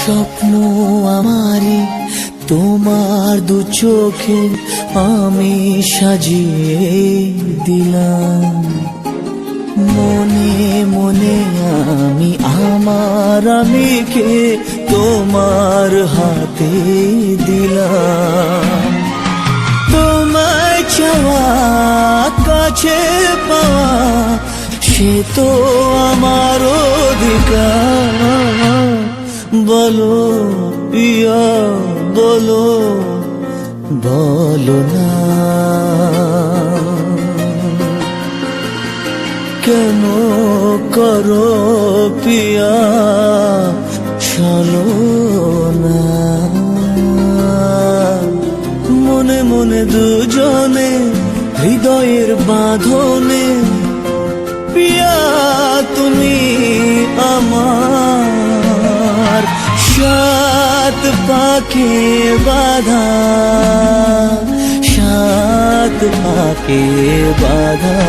স্বপ্ন আমারি তোমার দু চোখে আমি সাজিয়ে দিলাম। মনে মনে আমি আমার আমিকে তোমার হাতে দিলাম। তোমায় চাওয়া কাছে পাওয়া সে তো আমার অধিকার। বলো পিয়া বলো, বলো না কেন করো পিয়া ছলনা। মনে মনে দুজনে হৃদয়ের বাঁধনে পিয়া তুমি আমার। সাত পাকে বাঁধা, সাত পাকে বাঁধা।